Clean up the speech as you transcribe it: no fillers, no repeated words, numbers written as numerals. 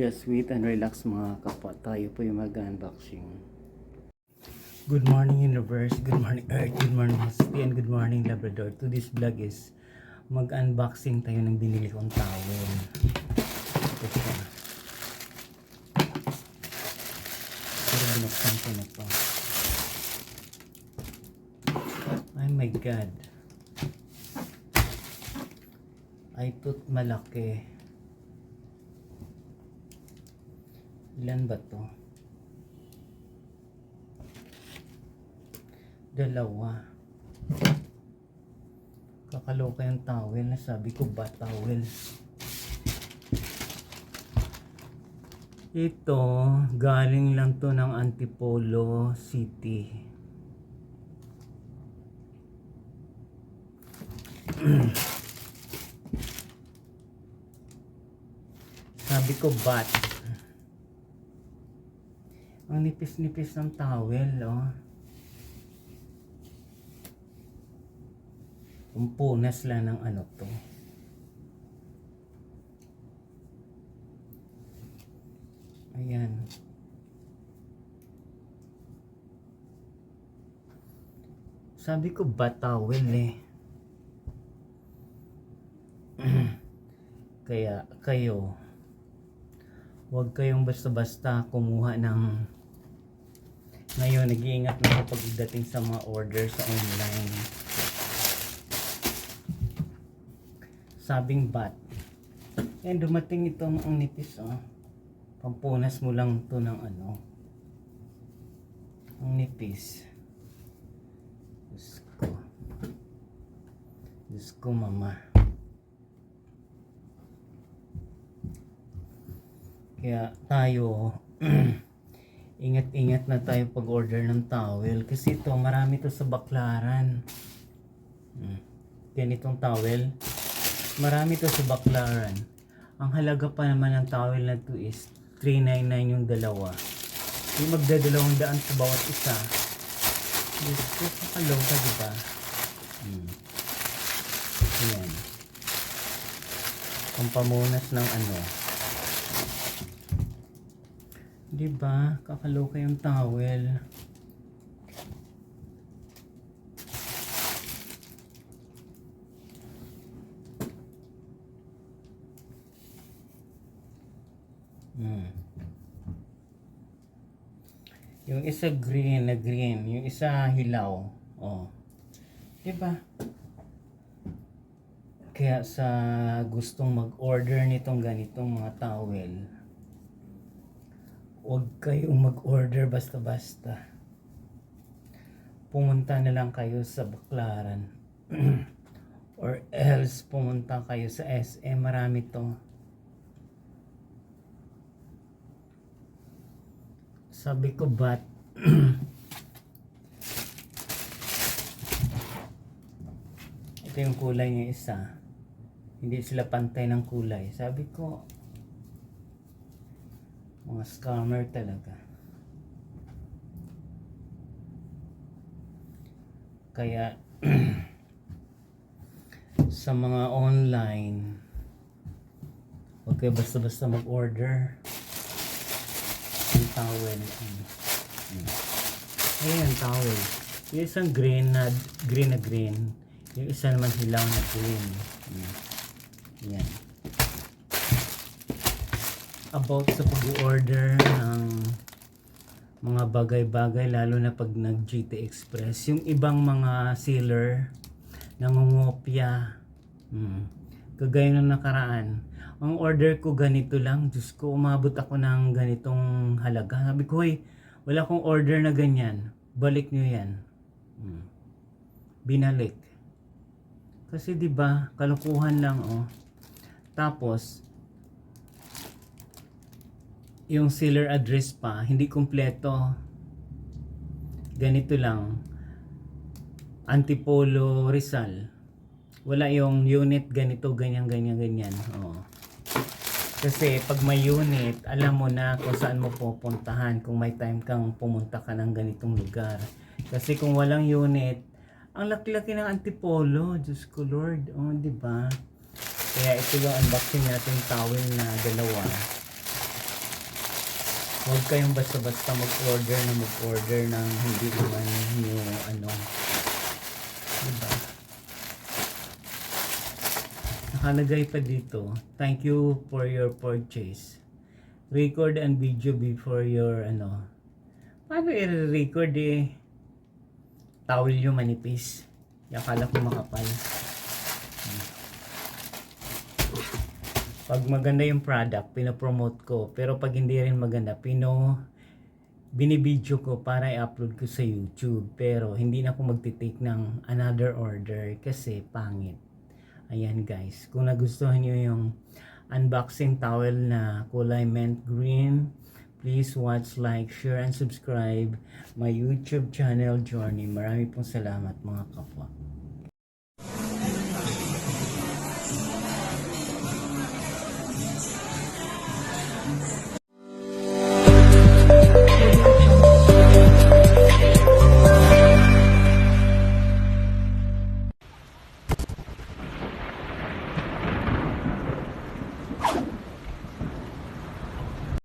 Just wait and relax mga kapwa. Tayo po yung mag-unboxing. Good morning universe, good morning earth, good morning Husky, and good morning Labrador. Today's vlog is mag-unboxing tayo ng binili kong towel. Ito siya. Pero binuksan ko na to. Oh my god. Ay tut malaki. Ilan ba to? Dalawa. Kakaloka yung towel. Sabi ko ba towel? Ito, galing lang to ng Antipolo City. Sabi ko bat. Ang nipis-nipis ng towel, oh. Umpunas lang ng ano to. Ayan. Sabi ko ba towel eh. Kaya kayo, huwag kayong basta-basta kumuha ng ngayon, nag-iingat na ako pagdating sa mga order sa online. Sabing bat. Yan, dumating itong ang nipis, oh. Pampunas mo lang to ng ano. Ang nipis. Diyos ko, mama. Kaya tayo ingat-ingat na tayo pag-order ng towel kasi ito marami to sa Baclaran. Ganitong towel marami to sa Baclaran. Ang halaga pa naman ng towel na to is $399 yung dalawa. Yung magdadalawang daan sa bawat isa. Ito sa kaloka, diba? Ayan. Pampamunas ng ano. Diba? Kakaloka yung towel. Yung isa green na green, yung isa hilaw. Oh. Diba? Kaya sa gustong mag-order nitong ganitong mga towel, huwag kayong mag-order basta-basta. Pumunta na lang kayo sa Baclaran. Or else pumunta kayo sa SM. Marami to. Sabi ko bat. Ito yung kulay niya isa. Hindi sila pantay ng kulay. Sabi ko mga scammer talaga. Kaya sa mga online, huwag kayo basta-basta mag-order ng towel. Ayan, towel. Yung isang green na green. Yung isa naman hilaw na green. Ayan. About sa pag-order ng mga bagay-bagay, lalo na pag nag-GT Express, yung ibang mga sealer nangungopya. Kagaya ng nakaraan, ang order ko ganito lang. Diyos ko, umabot ako ng ganitong halaga. Sabi ko, hey, wala akong order na ganyan, balik nyo yan. Binalik kasi diba kalukuhan lang, oh. Tapos yung seller address pa hindi kumpleto. Ganito lang, Antipolo Rizal, wala yung unit ganito, ganyan. Oh. Kasi pag may unit, alam mo na kung saan mo pupuntahan kung may time kang pumunta ka ng ganitong lugar. Kasi kung walang unit, ang laki-laki ng Antipolo, Diyos ko Lord, oh, diba? Kaya ito yung unboxing natin towel na dalawa. Huwag kayong basta-basta mag-order ng hindi naman nyo ano. Diba? Nakalagay pa dito, thank you for your purchase. Record and video before your ano. Paano i-record eh? Towel yung manipis. Akala ko makapal. Pag maganda yung product, pinopromote ko. Pero pag hindi rin maganda, binibidyo ko para i-upload ko sa YouTube. Pero hindi na ako magtitake ng another order kasi pangit. Ayan guys, kung nagustuhan nyo yung unboxing towel na kulay mint green, please watch, like, share, and subscribe my YouTube channel Journey. Marami pong salamat mga kapwa.